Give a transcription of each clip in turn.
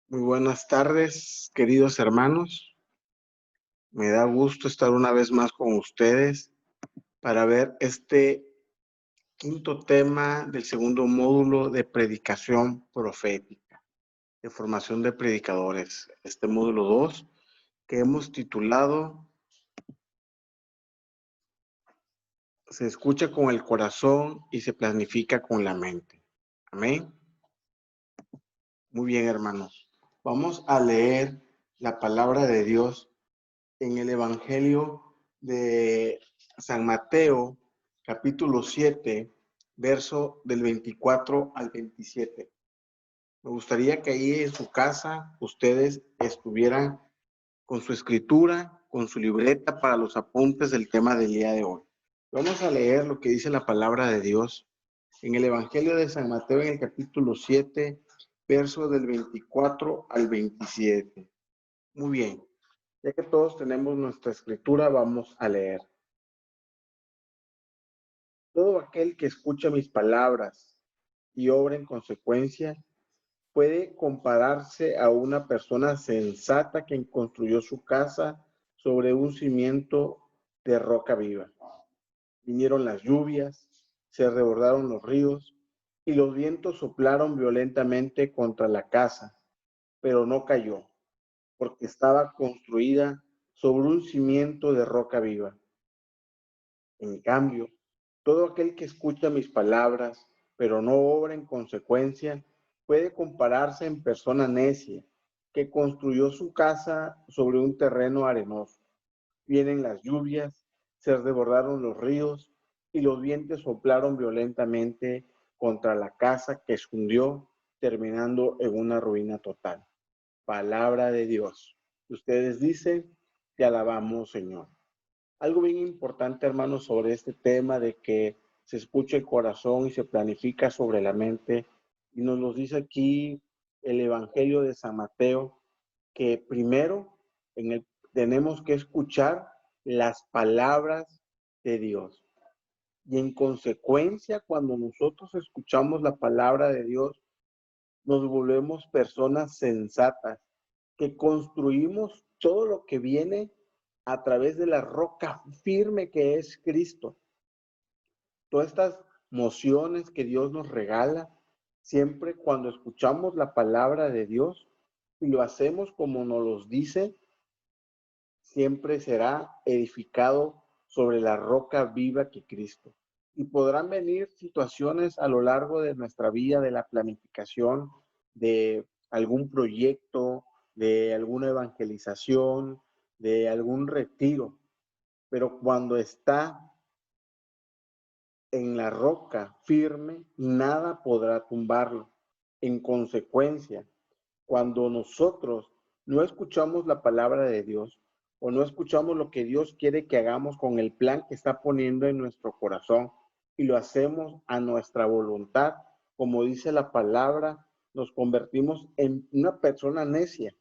Muy buenas tardes, queridos hermanos. Me da gusto estar una vez más con ustedes para ver este quinto tema del segundo módulo de predicación profética, de formación de predicadores. Este módulo 2 que hemos titulado Se escucha con el corazón y se planifica con la mente. Amén. Muy bien, hermanos. Vamos a leer la palabra de Dios en el Evangelio de San Mateo, capítulo 7, verso del 24 al 27. Me gustaría que ahí en su casa ustedes estuvieran con su escritura, con su libreta para los apuntes del tema del día de hoy. Vamos a leer lo que dice la palabra de Dios en el Evangelio de San Mateo, en el capítulo 7, verso del 24 al 27. Muy bien. Ya que todos tenemos nuestra escritura, vamos a leer. Todo aquel que escucha mis palabras y obra en consecuencia puede compararse a una persona sensata que construyó su casa sobre un cimiento de roca viva. Vinieron las lluvias, se rebordaron los ríos y los vientos soplaron violentamente contra la casa, pero no cayó, porque estaba construida sobre un cimiento de roca viva. En cambio, todo aquel que escucha mis palabras, pero no obra en consecuencia, puede compararse en persona necia, que construyó su casa sobre un terreno arenoso. Vienen las lluvias, se desbordaron los ríos y los vientos soplaron violentamente contra la casa que se hundió, terminando en una ruina total. Palabra de Dios. Ustedes dicen, te alabamos, Señor. Algo bien importante, hermanos, sobre este tema de que se escucha el corazón y se planifica sobre la mente. Y nos lo dice aquí el Evangelio de San Mateo, que primero tenemos que escuchar las palabras de Dios. Y en consecuencia, cuando nosotros escuchamos la palabra de Dios, nos volvemos personas sensatas, que construimos todo lo que viene a través de la roca firme que es Cristo. Todas estas mociones que Dios nos regala, siempre cuando escuchamos la palabra de Dios y lo hacemos como nos los dice, siempre será edificado sobre la roca viva que Cristo. Y podrán venir situaciones a lo largo de nuestra vida, de la planificación, de algún proyecto, de alguna evangelización, de algún retiro. Pero cuando está en la roca firme, nada podrá tumbarlo. En consecuencia, cuando nosotros no escuchamos la palabra de Dios o no escuchamos lo que Dios quiere que hagamos con el plan que está poniendo en nuestro corazón y lo hacemos a nuestra voluntad, como dice la palabra, nos convertimos en una persona necia,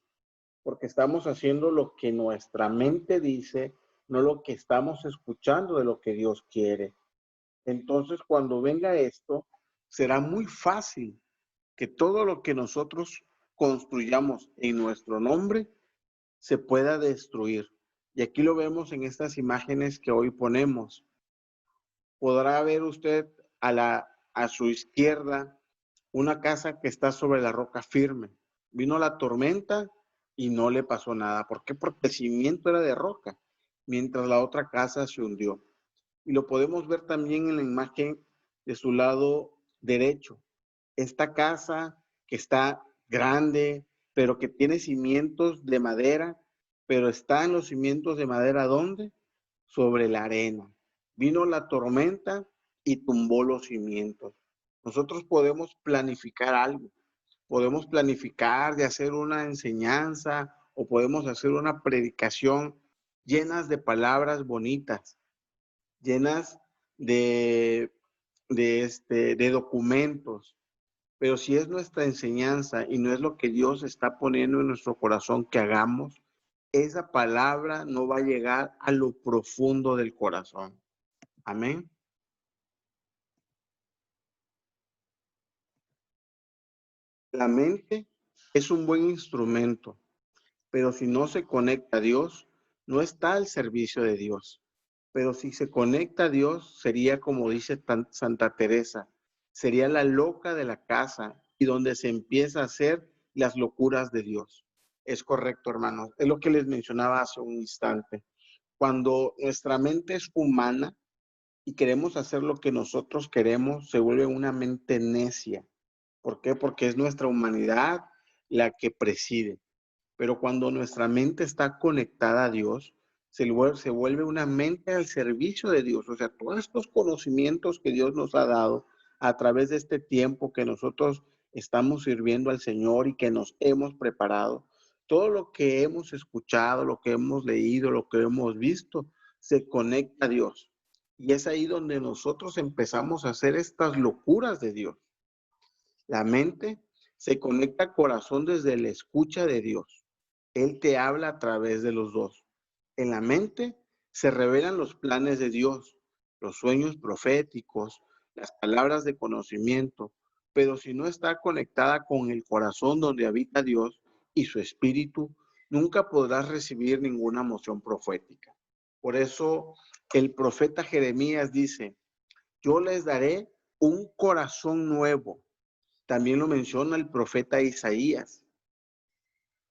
porque estamos haciendo lo que nuestra mente dice, no lo que estamos escuchando de lo que Dios quiere. Entonces, cuando venga esto, será muy fácil que todo lo que nosotros construyamos en nuestro nombre se pueda destruir. Y aquí lo vemos en estas imágenes que hoy ponemos. Podrá ver usted a su izquierda una casa que está sobre la roca firme. Vino la tormenta y no le pasó nada. ¿Por qué? Porque el cimiento era de roca, mientras la otra casa se hundió. Y lo podemos ver también en la imagen de su lado derecho. Esta casa que está grande, pero que tiene cimientos de madera, pero está en los cimientos de madera, ¿dónde? Sobre la arena. Vino la tormenta y tumbó los cimientos. Nosotros podemos planificar algo, podemos planificar de hacer una enseñanza o podemos hacer una predicación llenas de palabras bonitas, llenas de, de documentos, pero si es nuestra enseñanza y no es lo que Dios está poniendo en nuestro corazón que hagamos, esa palabra no va a llegar a lo profundo del corazón. Amén. La mente es un buen instrumento, pero si no se conecta a Dios, no está al servicio de Dios. Pero si se conecta a Dios, sería como dice Santa Teresa, sería la loca de la casa y donde se empieza a hacer las locuras de Dios. Es correcto, hermanos. Es lo que les mencionaba hace un instante. Cuando nuestra mente es humana y queremos hacer lo que nosotros queremos, se vuelve una mente necia. ¿Por qué? Porque es nuestra humanidad la que preside. Pero cuando nuestra mente está conectada a Dios, se vuelve una mente al servicio de Dios. O sea, todos estos conocimientos que Dios nos ha dado a través de este tiempo que nosotros estamos sirviendo al Señor y que nos hemos preparado, todo lo que hemos escuchado, lo que hemos leído, lo que hemos visto, se conecta a Dios. Y es ahí donde nosotros empezamos a hacer estas locuras de Dios. La mente se conecta al corazón desde la escucha de Dios. Él te habla a través de los dos. En la mente se revelan los planes de Dios, los sueños proféticos, las palabras de conocimiento, pero si no está conectada con el corazón donde habita Dios y su espíritu, nunca podrás recibir ninguna moción profética. Por eso el profeta Jeremías dice, yo les daré un corazón nuevo. También lo menciona el profeta Isaías.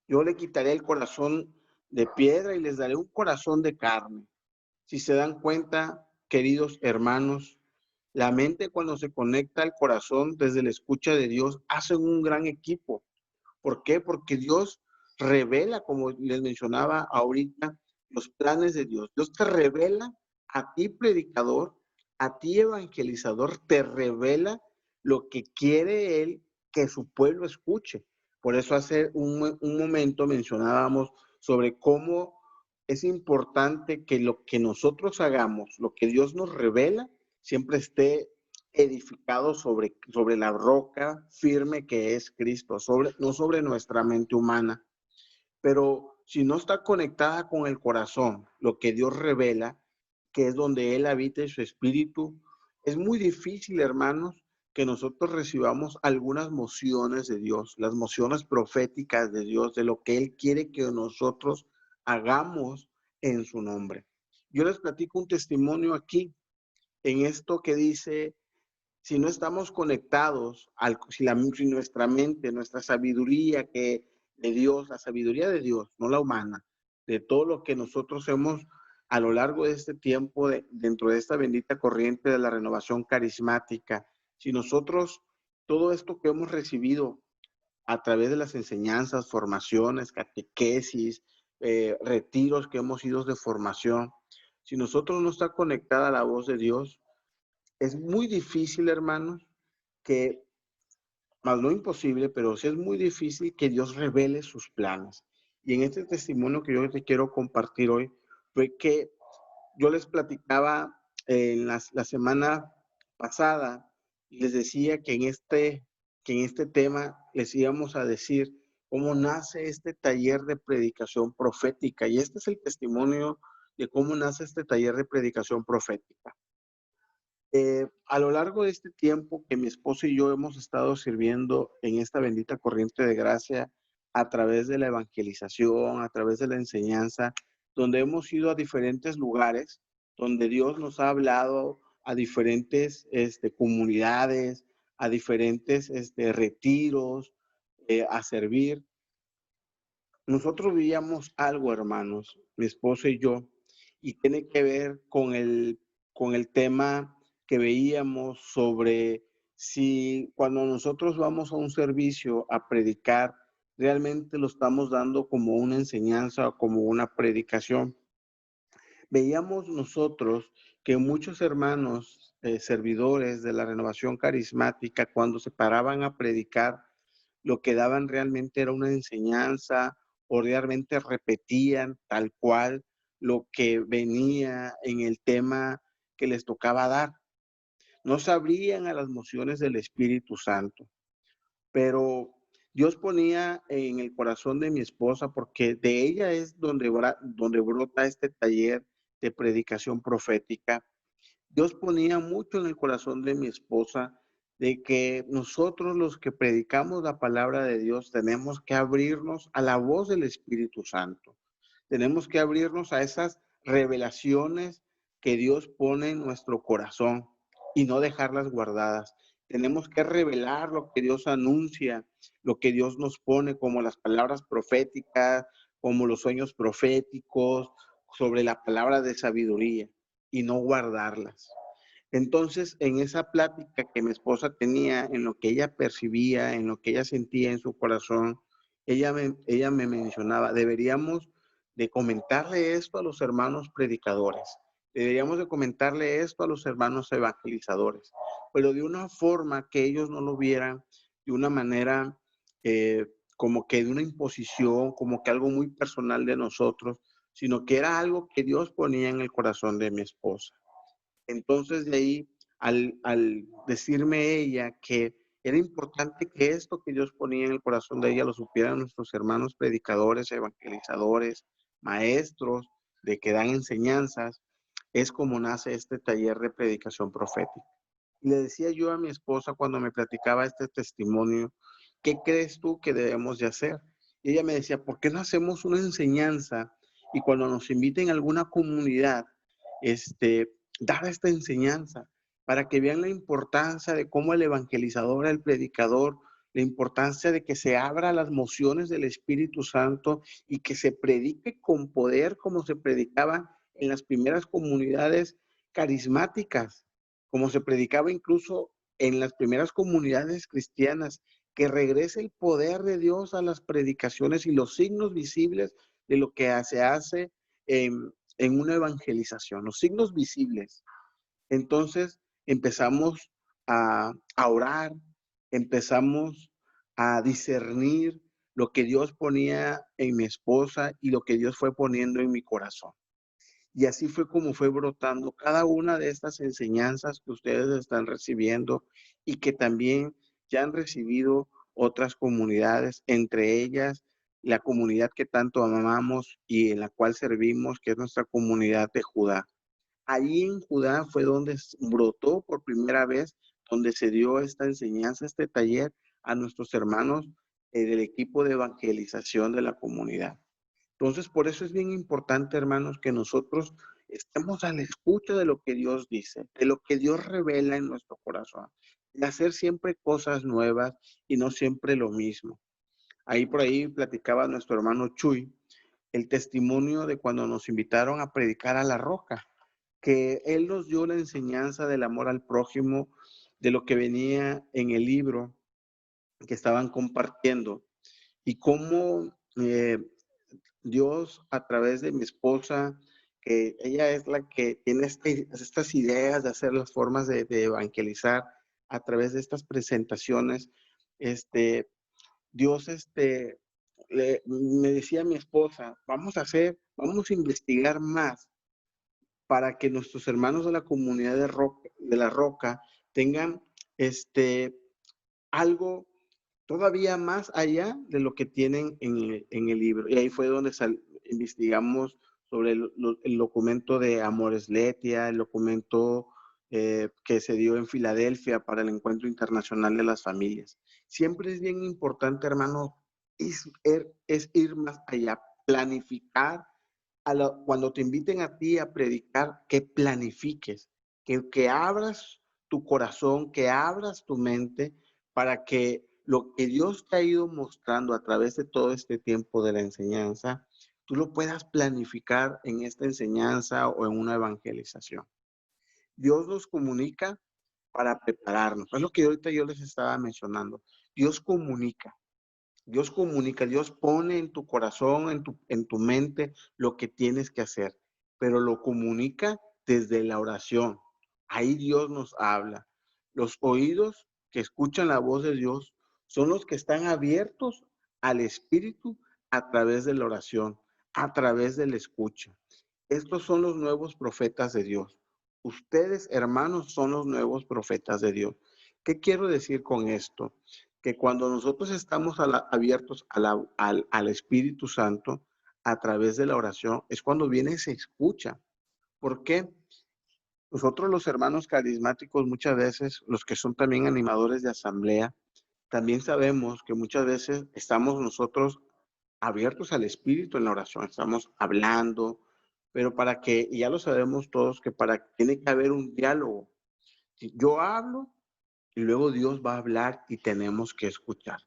Yo le quitaré el corazón de piedra y les daré un corazón de carne. Si se dan cuenta, queridos hermanos, la mente cuando se conecta al corazón desde la escucha de Dios, hacen un gran equipo. ¿Por qué? Porque Dios revela, como les mencionaba ahorita, los planes de Dios. Dios te revela a ti, predicador, a ti, evangelizador, te revela lo que quiere Él que su pueblo escuche. Por eso hace un momento mencionábamos sobre cómo es importante que lo que nosotros hagamos, lo que Dios nos revela, siempre esté edificado sobre la roca firme que es Cristo, no sobre nuestra mente humana. Pero si no está conectada con el corazón, lo que Dios revela, que es donde Él habita en su espíritu, es muy difícil, hermanos, que nosotros recibamos algunas mociones de Dios, las mociones proféticas de Dios, de lo que Él quiere que nosotros hagamos en su nombre. Yo les platico un testimonio aquí, en esto que dice si no estamos conectados, si nuestra mente, nuestra sabiduría que de Dios, la sabiduría de Dios, no la humana, de todo lo que nosotros hemos a lo largo de este tiempo, dentro de esta bendita corriente de la renovación carismática, si nosotros, todo esto que hemos recibido a través de las enseñanzas, formaciones, catequesis, retiros que hemos ido de formación, si nosotros no está conectada a la voz de Dios, es muy difícil, hermanos, que, más no imposible, pero sí es muy difícil que Dios revele sus planes. Y en este testimonio que yo te quiero compartir hoy, fue que yo les platicaba en la semana pasada, y les decía que en este tema les íbamos a decir cómo nace este taller de predicación profética. Y este es el testimonio de cómo nace este taller de predicación profética. A lo largo de este tiempo que mi esposo y yo hemos estado sirviendo en esta bendita corriente de gracia a través de la evangelización, a través de la enseñanza, donde hemos ido a diferentes lugares, donde Dios nos ha hablado a diferentes comunidades, a diferentes retiros, a servir. Nosotros vivíamos algo, hermanos, mi esposo y yo, y tiene que ver con el tema que veíamos sobre si cuando nosotros vamos a un servicio a predicar, realmente lo estamos dando como una enseñanza o como una predicación. Veíamos nosotros que muchos hermanos servidores de la renovación carismática, cuando se paraban a predicar, lo que daban realmente era una enseñanza o realmente repetían tal cual lo que venía en el tema que les tocaba dar. No sabrían a las mociones del Espíritu Santo, pero Dios ponía en el corazón de mi esposa, porque de ella es donde brota este taller de predicación profética. Dios ponía mucho en el corazón de mi esposa de que nosotros los que predicamos la palabra de Dios tenemos que abrirnos a la voz del Espíritu Santo. Tenemos que abrirnos a esas revelaciones que Dios pone en nuestro corazón y no dejarlas guardadas. Tenemos que revelar lo que Dios anuncia, lo que Dios nos pone como las palabras proféticas, como los sueños proféticos, sobre la palabra de sabiduría y no guardarlas. Entonces, en esa plática que mi esposa tenía, en lo que ella percibía, en lo que ella sentía en su corazón, ella me mencionaba, deberíamos de comentarle esto a los hermanos predicadores, deberíamos de comentarle esto a los hermanos evangelizadores, pero de una forma que ellos no lo vieran de una manera como que de una imposición, como que algo muy personal de nosotros, sino que era algo que Dios ponía en el corazón de mi esposa. Entonces de ahí, al decirme ella que era importante que esto que Dios ponía en el corazón de ella lo supieran nuestros hermanos predicadores, evangelizadores, maestros, de que dan enseñanzas, es como nace este taller de predicación profética. Y le decía yo a mi esposa cuando me platicaba este testimonio, ¿qué crees tú que debemos de hacer? Y ella me decía, ¿por qué no hacemos una enseñanza y cuando nos inviten a alguna comunidad, dar esta enseñanza para que vean la importancia de cómo el evangelizador, el predicador, la importancia de que se abra las mociones del Espíritu Santo y que se predique con poder como se predicaba en las primeras comunidades carismáticas, como se predicaba incluso en las primeras comunidades cristianas, que regrese el poder de Dios a las predicaciones y los signos visibles de lo que se hace en una evangelización, los signos visibles. Entonces empezamos a orar, empezamos a discernir lo que Dios ponía en mi esposa y lo que Dios fue poniendo en mi corazón. Y así fue como fue brotando cada una de estas enseñanzas que ustedes están recibiendo y que también ya han recibido otras comunidades, entre ellas la comunidad que tanto amamos y en la cual servimos, que es nuestra comunidad de Judá. Allí en Judá fue donde brotó por primera vez, donde se dio esta enseñanza, este taller a nuestros hermanos del equipo de evangelización de la comunidad. Entonces, por eso es bien importante, hermanos, que nosotros estemos a la escucha de lo que Dios dice, de lo que Dios revela en nuestro corazón, de hacer siempre cosas nuevas y no siempre lo mismo. Ahí por ahí platicaba nuestro hermano Chuy el testimonio de cuando nos invitaron a predicar a La Roca, que él nos dio la enseñanza del amor al prójimo, de lo que venía en el libro que estaban compartiendo y cómo Dios a través de mi esposa, que ella es la que tiene estas ideas de hacer las formas de evangelizar a través de estas presentaciones, Dios me decía a mi esposa, vamos a investigar más para que nuestros hermanos de la comunidad de La Roca tengan algo todavía más allá de lo que tienen en el libro. Y ahí fue donde investigamos sobre el documento de Amores Letia, el documento que se dio en Filadelfia para el Encuentro Internacional de las Familias. Siempre es bien importante, hermano, es ir más allá, planificar. Cuando te inviten a ti a predicar, que planifiques, que abras tu corazón, que abras tu mente para que lo que Dios te ha ido mostrando a través de todo este tiempo de la enseñanza, tú lo puedas planificar en esta enseñanza o en una evangelización. Dios nos comunica para prepararnos. Es lo que ahorita yo les estaba mencionando. Dios comunica. Dios comunica, Dios pone en tu corazón, en tu mente lo que tienes que hacer, pero lo comunica desde la oración. Ahí Dios nos habla. Los oídos que escuchan la voz de Dios son los que están abiertos al Espíritu a través de la oración, a través de la escucha. Estos son los nuevos profetas de Dios. Ustedes, hermanos, son los nuevos profetas de Dios. ¿Qué quiero decir con esto? Que cuando nosotros estamos abiertos al Espíritu Santo a través de la oración, es cuando viene y se escucha. ¿Por qué? Nosotros los hermanos carismáticos muchas veces, los que son también animadores de asamblea, también sabemos que muchas veces estamos nosotros abiertos al Espíritu en la oración, estamos hablando, pero para que, y ya lo sabemos todos, que tiene que haber un diálogo. Si yo hablo y luego Dios va a hablar y tenemos que escuchar.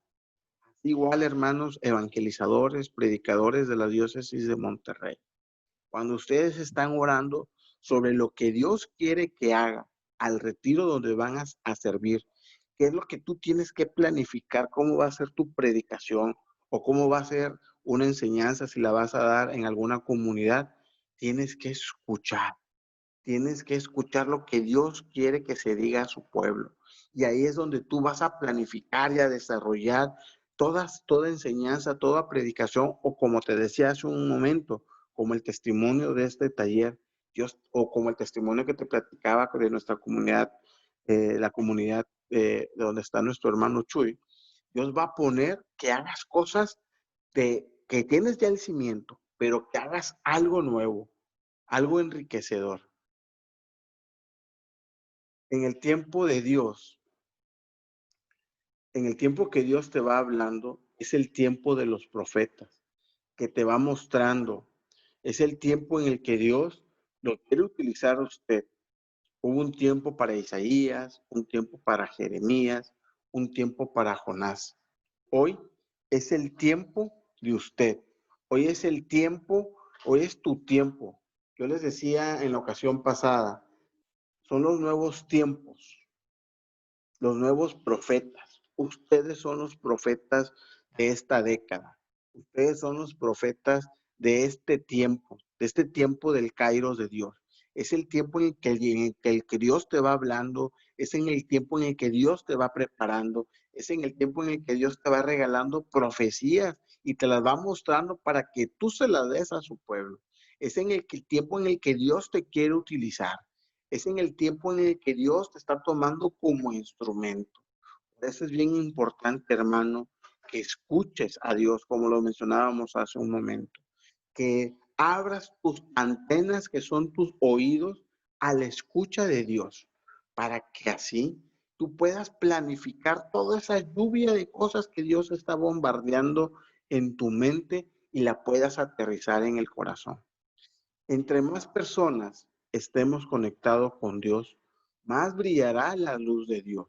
Igual, hermanos evangelizadores, predicadores de la diócesis de Monterrey. Cuando ustedes están orando sobre lo que Dios quiere que haga al retiro donde van a servir, qué es lo que tú tienes que planificar, cómo va a ser tu predicación o cómo va a ser una enseñanza si la vas a dar en alguna comunidad, tienes que escuchar. Tienes que escuchar lo que Dios quiere que se diga a su pueblo. Y ahí es donde tú vas a planificar y a desarrollar toda enseñanza, toda predicación, o como te decía hace un momento, como el testimonio de este taller, Dios, o como el testimonio que te platicaba de nuestra comunidad, la comunidad de donde está nuestro hermano Chuy. Dios va a poner que hagas cosas que tienes ya el cimiento, pero que hagas algo nuevo, algo enriquecedor. En el tiempo de Dios, en el tiempo que Dios te va hablando, es el tiempo de los profetas, que te va mostrando. Es el tiempo en el que Dios lo quiere utilizar a usted. Hubo un tiempo para Isaías, un tiempo para Jeremías, un tiempo para Jonás. Hoy es el tiempo de usted. Hoy es el tiempo, hoy es tu tiempo. Yo les decía en la ocasión pasada, son los nuevos tiempos. Los nuevos profetas. Ustedes son los profetas de esta década. Ustedes son los profetas de este tiempo del Kairos de Dios. Es el tiempo en el que Dios te va hablando, es en el tiempo en el que Dios te va preparando, es en el tiempo en el que Dios te va regalando profecías y te las va mostrando para que tú se las des a su pueblo. Es en el tiempo en el que Dios te quiere utilizar. Es en el tiempo en el que Dios te está tomando como instrumento. Por eso es bien importante, hermano, que escuches a Dios, como lo mencionábamos hace un momento. Que abras tus antenas, que son tus oídos, a la escucha de Dios, para que así tú puedas planificar toda esa lluvia de cosas que Dios está bombardeando en tu mente y la puedas aterrizar en el corazón. Entre más personas estemos conectados con Dios, más brillará la luz de Dios.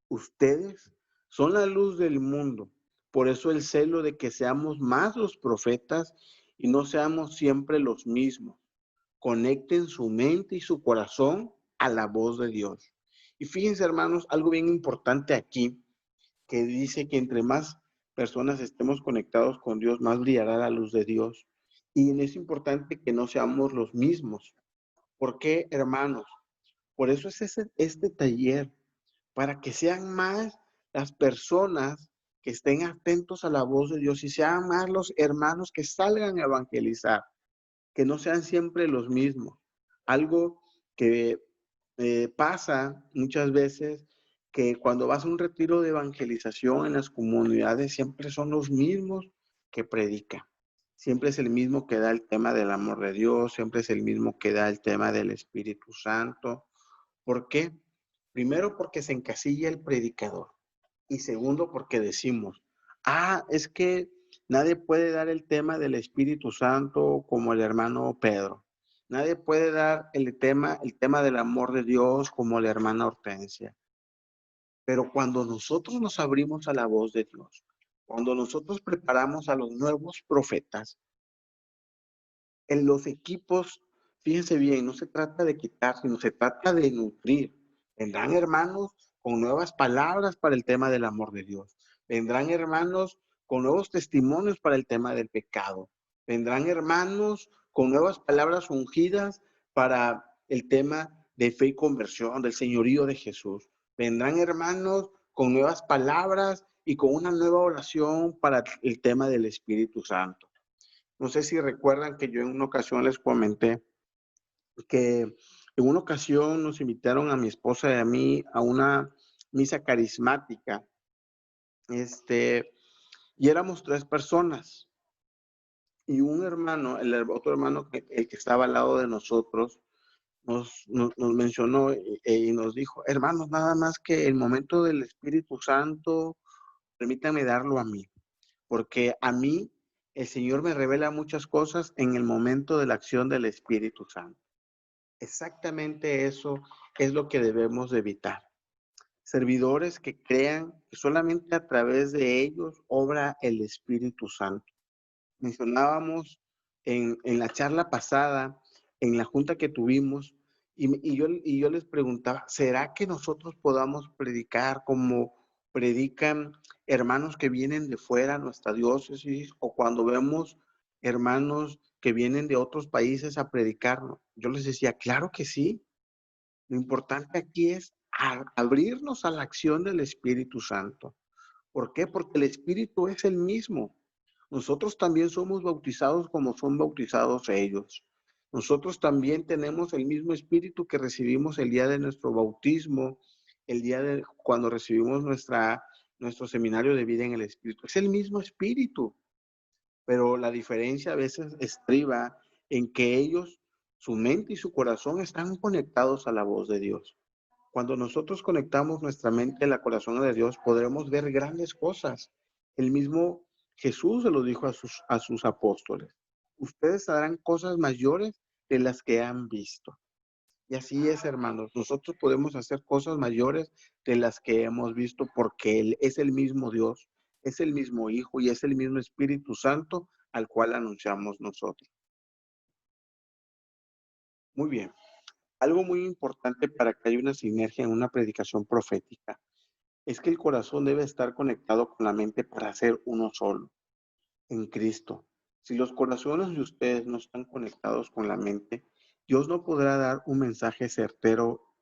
Ustedes son la luz del mundo. Por eso el celo de que seamos más los profetas y no seamos siempre los mismos. Conecten su mente y su corazón a la voz de Dios. Y fíjense, hermanos, algo bien importante aquí, que dice que entre más personas estemos conectados con Dios, más brillará la luz de Dios. Y es importante que no seamos los mismos. ¿Por qué, hermanos? Por eso es este taller, para que sean más las personas que estén atentos a la voz de Dios y sean más los hermanos que salgan a evangelizar, que no sean siempre los mismos. Algo que pasa muchas veces, que cuando vas a un retiro de evangelización en las comunidades, siempre son los mismos que predican. Siempre es el mismo que da el tema del amor de Dios, siempre es el mismo que da el tema del Espíritu Santo. ¿Por qué? Primero, porque se encasilla el predicador. Y segundo, porque decimos, es que nadie puede dar el tema del Espíritu Santo como el hermano Pedro. Nadie puede dar el tema del amor de Dios como la hermana Hortensia. Pero cuando nosotros nos abrimos a la voz de Dios, cuando nosotros preparamos a los nuevos profetas, en los equipos, fíjense bien, no se trata de quitar, sino se trata de nutrir. Vendrán hermanos con nuevas palabras para el tema del amor de Dios. Vendrán hermanos con nuevos testimonios para el tema del pecado. Vendrán hermanos con nuevas palabras ungidas para el tema de fe y conversión, del señorío de Jesús. Vendrán hermanos con nuevas palabras y con una nueva oración para el tema del Espíritu Santo. No sé si recuerdan que yo en una ocasión les comenté que en una ocasión nos invitaron a mi esposa y a mí a una misa carismática, y éramos 3 personas. Y un hermano, el otro hermano, el que estaba al lado de nosotros, nos mencionó y nos dijo, hermanos, nada más que el momento del Espíritu Santo, permítanme darlo a mí, porque a mí el Señor me revela muchas cosas en el momento de la acción del Espíritu Santo. Exactamente eso es lo que debemos de evitar. Servidores que crean que solamente a través de ellos obra el Espíritu Santo. Mencionábamos en la charla pasada, en la junta que tuvimos, y yo les preguntaba, ¿será que nosotros podamos predicar como predican hermanos que vienen de fuera a nuestra diócesis o cuando vemos hermanos que vienen de otros países a predicarnos? Yo les decía, claro que sí. Lo importante aquí es abrirnos a la acción del Espíritu Santo. ¿Por qué? Porque el Espíritu es el mismo. Nosotros también somos bautizados como son bautizados ellos. Nosotros también tenemos el mismo Espíritu que recibimos el día de nuestro bautismo, el día de cuando recibimos nuestro seminario de vida en el Espíritu. Es el mismo Espíritu, pero la diferencia a veces estriba en que ellos, su mente y su corazón están conectados a la voz de Dios. Cuando nosotros conectamos nuestra mente a la corazón de Dios, podremos ver grandes cosas. El mismo Jesús se lo dijo a sus apóstoles. Ustedes harán cosas mayores de las que han visto. Y así es, hermanos. Nosotros podemos hacer cosas mayores de las que hemos visto porque Él es el mismo Dios, es el mismo Hijo y es el mismo Espíritu Santo al cual anunciamos nosotros. Muy bien. Algo muy importante para que haya una sinergia en una predicación profética es que el corazón debe estar conectado con la mente para ser uno solo, en Cristo. Si los corazones de ustedes no están conectados con la mente, Dios no podrá dar un mensaje certero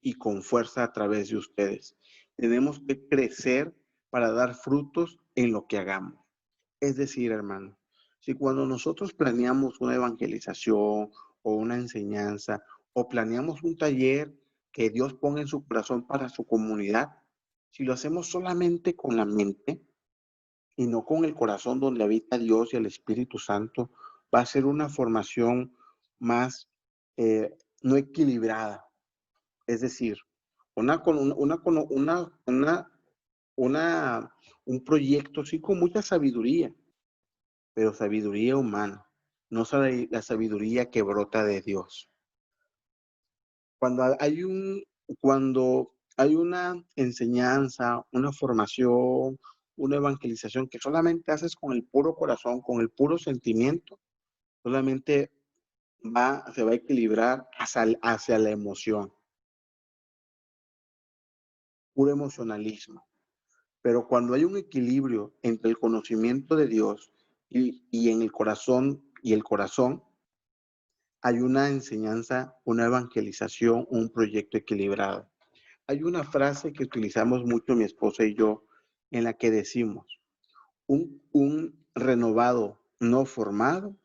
y con fuerza a través de ustedes. Tenemos que crecer para dar frutos en lo que hagamos. Es decir, hermano, si cuando nosotros planeamos una evangelización o una enseñanza o planeamos un taller que Dios ponga en su corazón para su comunidad, si lo hacemos solamente con la mente y no con el corazón donde habita Dios y el Espíritu Santo, va a ser una formación más no equilibrada. Es decir, una, un proyecto sí con mucha sabiduría, pero sabiduría humana, no la sabiduría que brota de Dios. Cuando hay cuando hay una enseñanza, una formación, una evangelización que solamente haces con el puro corazón, con el puro sentimiento, solamente se va a equilibrar hacia la emoción, puro emocionalismo. Pero cuando hay un equilibrio entre el conocimiento de Dios y en el corazón y el corazón, hay una enseñanza, una evangelización, un proyecto equilibrado. Hay una frase que utilizamos mucho mi esposa y yo en la que decimos, un renovado no formado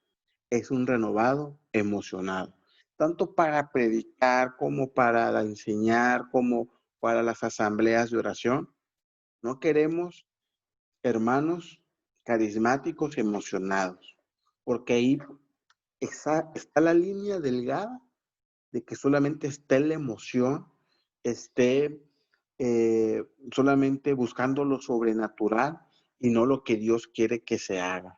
es un renovado emocionado, tanto para predicar como para enseñar, como para las asambleas de oración. No queremos hermanos carismáticos y emocionados, porque ahí está la línea delgada de que solamente esté la emoción, esté solamente buscando lo sobrenatural y no lo que Dios quiere que se haga.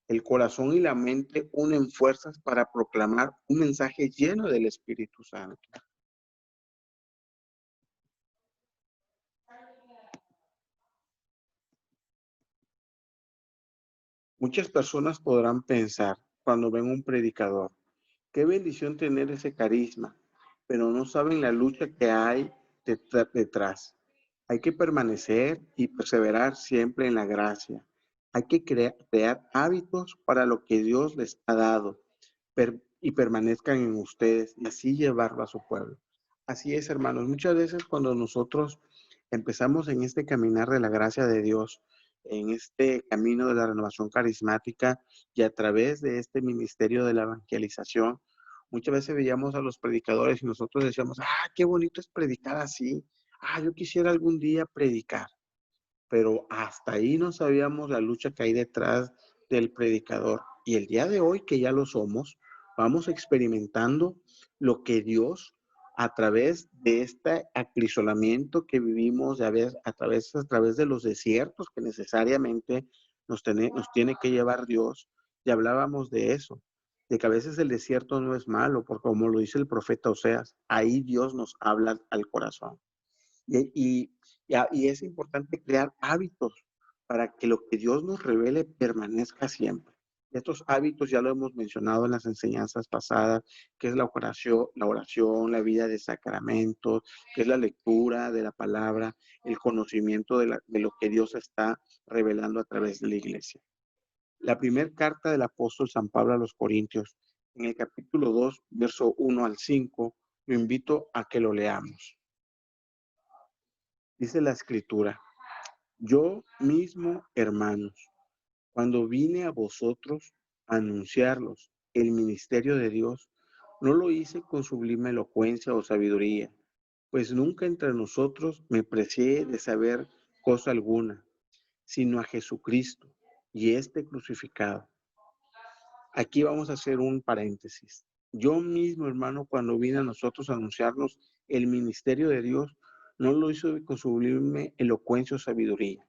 El corazón y la mente unen fuerzas para proclamar un mensaje lleno del Espíritu Santo. Muchas personas podrán pensar cuando ven un predicador, qué bendición tener ese carisma, pero no saben la lucha que hay detrás. Hay que permanecer y perseverar siempre en la gracia. Hay que crear hábitos para lo que Dios les ha dado y permanezcan en ustedes y así llevarlo a su pueblo. Así es, hermanos. Muchas veces cuando nosotros empezamos en este caminar de la gracia de Dios, en este camino de la renovación carismática y a través de este ministerio de la evangelización, muchas veces veíamos a los predicadores y nosotros decíamos, qué bonito es predicar así. Yo quisiera algún día predicar. Pero hasta ahí no sabíamos la lucha que hay detrás del predicador. Y el día de hoy, que ya lo somos, vamos experimentando lo que Dios, a través de este acrisolamiento que vivimos, a través de los desiertos que necesariamente nos tiene que llevar Dios. Ya hablábamos de eso, de que a veces el desierto no es malo, porque como lo dice el profeta Oseas, ahí Dios nos habla al corazón. Y es importante crear hábitos para que lo que Dios nos revele permanezca siempre. Estos hábitos ya lo hemos mencionado en las enseñanzas pasadas, que es la vida de sacramentos, que es la lectura de la palabra, el conocimiento de lo que Dios está revelando a través de la iglesia. La primera carta del apóstol San Pablo a los Corintios, en el capítulo 2, verso 1 al 5, lo invito a que lo leamos. Dice la escritura: yo mismo, hermanos, cuando vine a vosotros a anunciarlos el ministerio de Dios, no lo hice con sublime elocuencia o sabiduría, pues nunca entre nosotros me precié de saber cosa alguna, sino a Jesucristo y este crucificado. Aquí vamos a hacer un paréntesis. Yo mismo, hermano, cuando vine a nosotros a anunciarnos el ministerio de Dios, no lo hice con sublime elocuencia o sabiduría.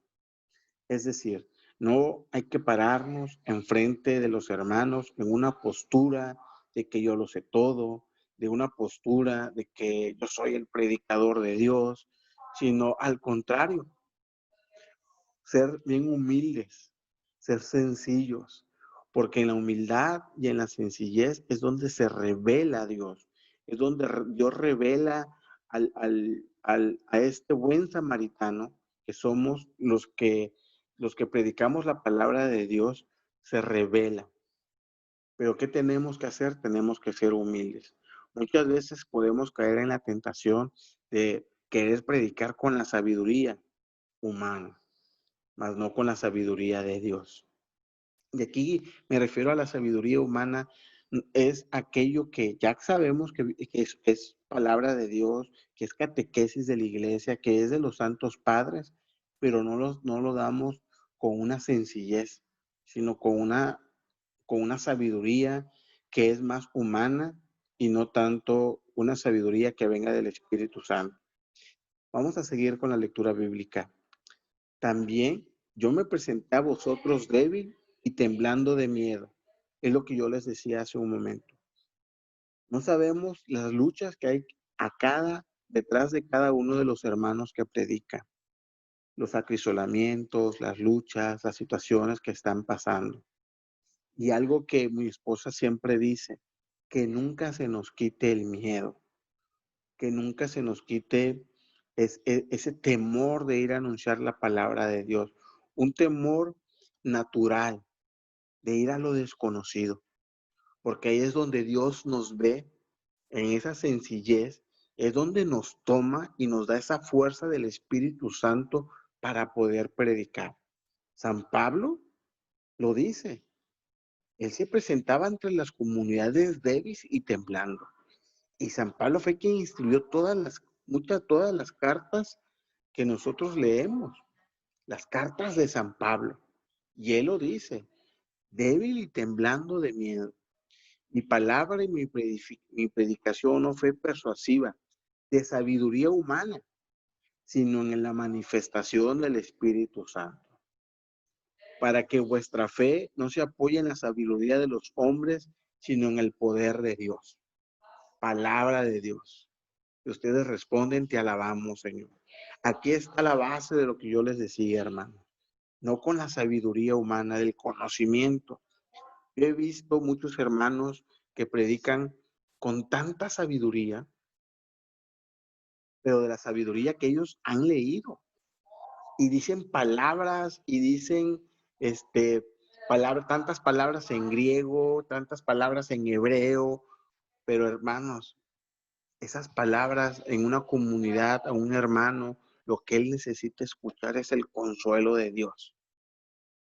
Es decir, no hay que pararnos enfrente de los hermanos en una postura de que yo lo sé todo, de una postura de que yo soy el predicador de Dios, sino al contrario, ser bien humildes, ser sencillos, porque en la humildad y en la sencillez es donde se revela Dios, es donde Dios revela a este buen samaritano, que somos los que predicamos la palabra de Dios, se revela. Pero ¿qué tenemos que hacer? Tenemos que ser humildes. Muchas veces podemos caer en la tentación de querer predicar con la sabiduría humana, mas no con la sabiduría de Dios. Y aquí me refiero a la sabiduría humana, es aquello que ya sabemos que es palabra de Dios, que es catequesis de la iglesia, que es de los santos padres, pero no lo damos con una sencillez, sino con una sabiduría que es más humana y no tanto una sabiduría que venga del Espíritu Santo. Vamos a seguir con la lectura bíblica. También yo me presenté a vosotros débil y temblando de miedo. Es lo que yo les decía hace un momento. No sabemos las luchas que hay detrás de cada uno de los hermanos que predican. Los acrisolamientos, las luchas, las situaciones que están pasando. Y algo que mi esposa siempre dice, que nunca se nos quite el miedo, que nunca se nos quite ese temor de ir a anunciar la palabra de Dios, un temor natural de ir a lo desconocido, porque ahí es donde Dios nos ve en esa sencillez, es donde nos toma y nos da esa fuerza del Espíritu Santo para poder predicar. San Pablo lo dice, él se presentaba entre las comunidades débiles y temblando. Y San Pablo fue quien escribió todas las cartas que nosotros leemos, las cartas de San Pablo. Y él lo dice, débil y temblando de miedo. Mi palabra y mi predicación no fue persuasiva, de sabiduría humana, sino en la manifestación del Espíritu Santo. Para que vuestra fe no se apoye en la sabiduría de los hombres, sino en el poder de Dios. Palabra de Dios. Y ustedes responden, te alabamos, Señor. Aquí está la base de lo que yo les decía, hermano. No con la sabiduría humana, del conocimiento. Yo he visto muchos hermanos que predican con tanta sabiduría, pero de la sabiduría que ellos han leído. Y dicen palabras y dicen tantas palabras en griego, tantas palabras en hebreo, pero hermanos, esas palabras en una comunidad, a un hermano, lo que él necesita escuchar es el consuelo de Dios.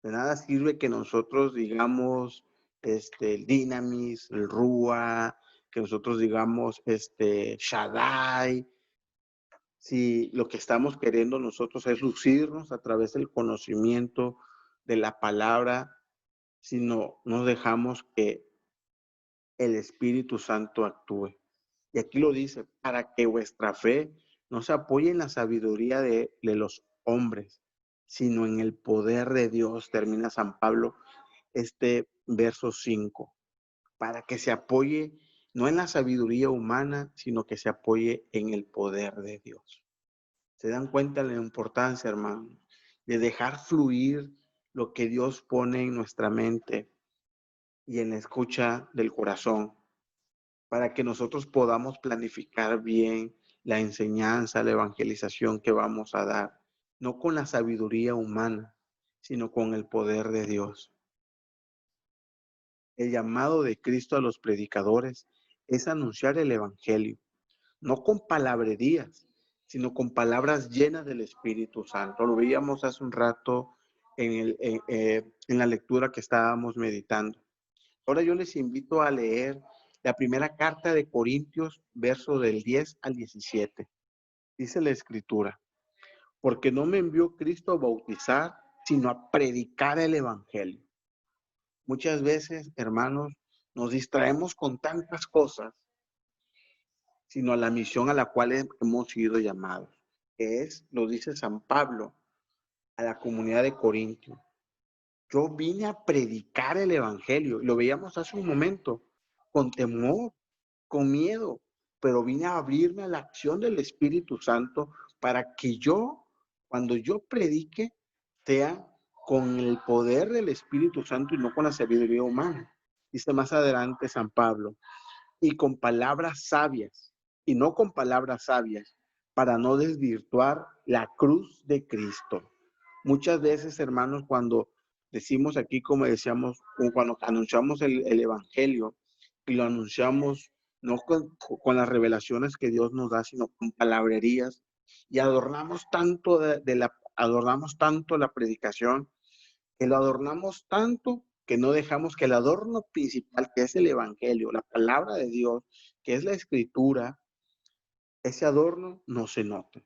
De nada sirve que nosotros digamos el Dinamis, el Rúa, que nosotros digamos Shaddai, si lo que estamos queriendo nosotros es lucirnos a través del conocimiento de la palabra, si no nos dejamos que el Espíritu Santo actúe. Y aquí lo dice, para que vuestra fe no se apoye en la sabiduría de los hombres, sino en el poder de Dios, termina San Pablo este verso 5, para que se apoye no en la sabiduría humana, sino que se apoye en el poder de Dios. ¿Se dan cuenta de la importancia, hermanos, de dejar fluir lo que Dios pone en nuestra mente y en la escucha del corazón, para que nosotros podamos planificar bien la enseñanza, la evangelización que vamos a dar, no con la sabiduría humana, sino con el poder de Dios? El llamado de Cristo a los predicadores es anunciar el evangelio, no con palabrerías, sino con palabras llenas del Espíritu Santo. Lo veíamos hace un rato en la lectura que estábamos meditando. Ahora yo les invito a leer la primera carta de Corintios, verso del 10 al 17. Dice la Escritura, porque no me envió Cristo a bautizar, sino a predicar el Evangelio. Muchas veces, hermanos, nos distraemos con tantas cosas, sino a la misión a la cual hemos sido llamados, que es, lo dice San Pablo, a la comunidad de Corintios. Yo vine a predicar el Evangelio, y lo veíamos hace un momento, con temor, con miedo, pero vine a abrirme a la acción del Espíritu Santo para que yo, cuando yo predique, sea con el poder del Espíritu Santo y no con la sabiduría humana. Dice más adelante San Pablo, y con palabras sabias, y no con palabras sabias, para no desvirtuar la cruz de Cristo. Muchas veces, hermanos, cuando decimos aquí, como decíamos, como cuando anunciamos el Evangelio, y lo anunciamos no con las revelaciones que Dios nos da, sino con palabrerías, y adornamos tanto adornamos tanto la predicación, que lo adornamos tanto que no dejamos que el adorno principal, que es el Evangelio, la palabra de Dios, que es la Escritura, ese adorno no se note,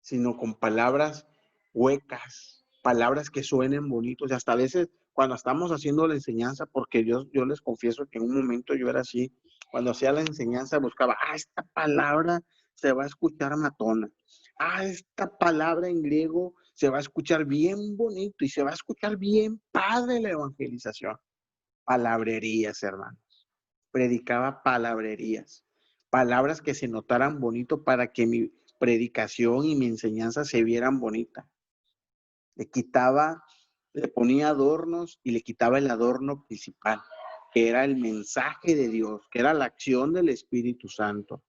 sino con palabras huecas, palabras que suenen bonitos. Y hasta a veces cuando estamos haciendo la enseñanza, porque yo les confieso que en un momento yo era así, cuando hacía la enseñanza buscaba, esta palabra se va a escuchar matona. Esta palabra en griego se va a escuchar bien bonito y se va a escuchar bien padre la evangelización. Palabrerías, hermanos. Predicaba palabrerías, palabras que se notaran bonito para que mi predicación y mi enseñanza se vieran bonita. Le ponía adornos y le quitaba el adorno principal, que era el mensaje de Dios, que era la acción del Espíritu Santo.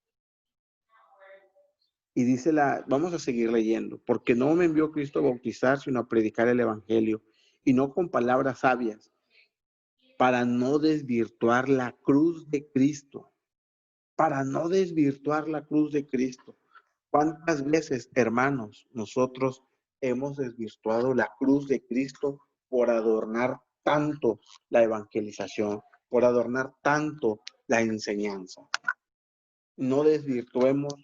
Y dice vamos a seguir leyendo, porque no me envió Cristo a bautizar, sino a predicar el Evangelio, y no con palabras sabias, para no desvirtuar la cruz de Cristo, para no desvirtuar la cruz de Cristo. ¿Cuántas veces, hermanos, nosotros hemos desvirtuado la cruz de Cristo por adornar tanto la evangelización, por adornar tanto la enseñanza? No desvirtuemos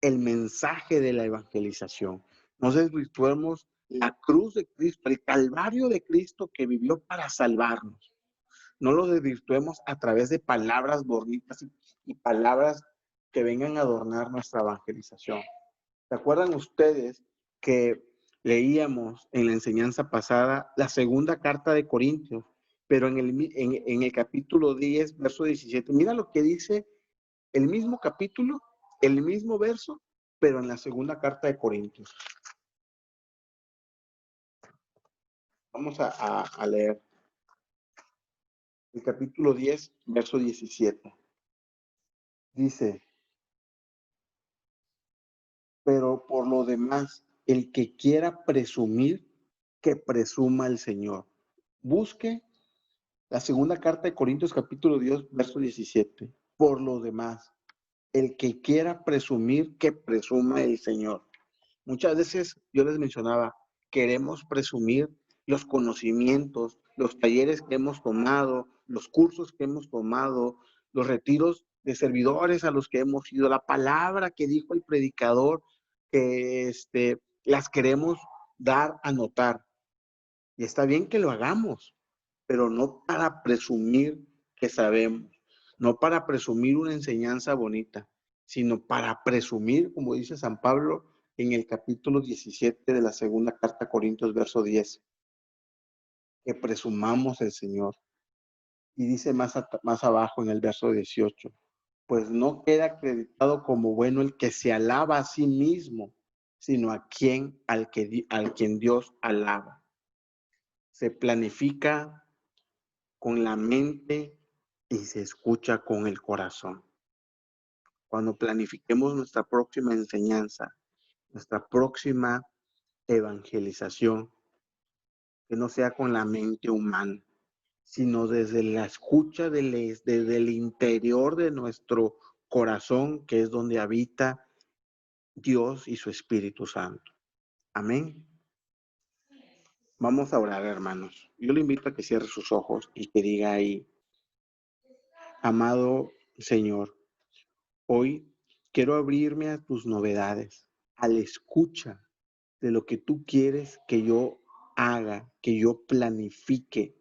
el mensaje de la evangelización. No desvirtuemos la cruz de Cristo, el calvario de Cristo que vivió para salvarnos. No lo desvirtuemos a través de palabras bonitas y palabras que vengan a adornar nuestra evangelización. ¿Se acuerdan ustedes que leíamos en la enseñanza pasada la segunda carta de Corintios, pero en el capítulo 10, verso 17? Mira lo que dice el mismo capítulo, el mismo verso, pero en la segunda carta de Corintios. Vamos a leer el capítulo 10, verso 17. Dice, pero por lo demás, el que quiera presumir, que presuma el Señor. Busque la segunda carta de Corintios, capítulo 10, verso 17. Por lo demás, el que quiera presumir, que presuma el Señor. Muchas veces yo les mencionaba, queremos presumir los conocimientos, los talleres que hemos tomado, los cursos que hemos tomado, los retiros de servidores a los que hemos ido, la palabra que dijo el predicador, que las queremos dar a notar. Y está bien que lo hagamos, pero no para presumir que sabemos, no para presumir una enseñanza bonita, sino para presumir, como dice San Pablo en el capítulo 17 de la segunda carta a Corintios, verso 10, que presumamos el Señor. Y dice más abajo en el verso 18, pues no queda acreditado como bueno el que se alaba a sí mismo, sino al quien Dios alaba. Se planifica con la mente y se escucha con el corazón. Cuando planifiquemos nuestra próxima enseñanza, nuestra próxima evangelización, que no sea con la mente humana, sino desde la escucha desde el interior de nuestro corazón, que es donde habita Dios y su Espíritu Santo. Amén. Vamos a orar, hermanos. Yo le invito a que cierre sus ojos y que diga ahí, amado Señor, hoy quiero abrirme a tus novedades, a la escucha de lo que tú quieres que yo haga, que yo planifique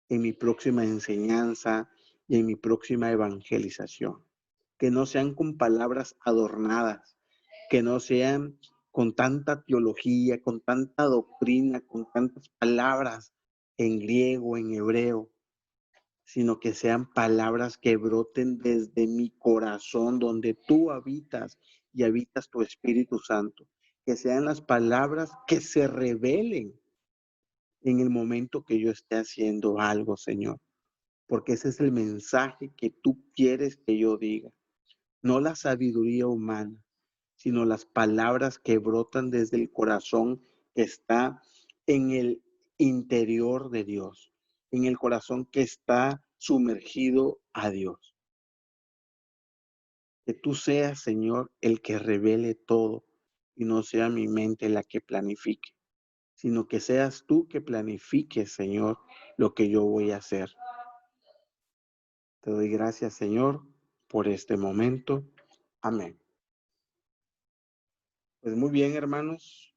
en mi próxima enseñanza y en mi próxima evangelización. Que no sean con palabras adornadas, que no sean con tanta teología, con tanta doctrina, con tantas palabras en griego, en hebreo, sino que sean palabras que broten desde mi corazón, donde tú habitas y habitas tu Espíritu Santo. Que sean las palabras que se revelen en el momento que yo esté haciendo algo, Señor. Porque ese es el mensaje que tú quieres que yo diga. No la sabiduría humana, sino las palabras que brotan desde el corazón que está en el interior de Dios, en el corazón que está sumergido a Dios. Que tú seas, Señor, el que revele todo y no sea mi mente la que planifique, sino que seas tú que planifiques, Señor, lo que yo voy a hacer. Te doy gracias, Señor, por este momento. Amén. Pues muy bien, hermanos.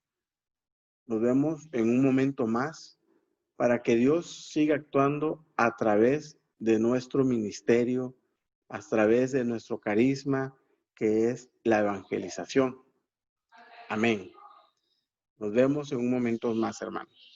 Nos vemos en un momento más para que Dios siga actuando a través de nuestro ministerio, a través de nuestro carisma, que es la evangelización. Amén. Nos vemos en un momento más, hermanos.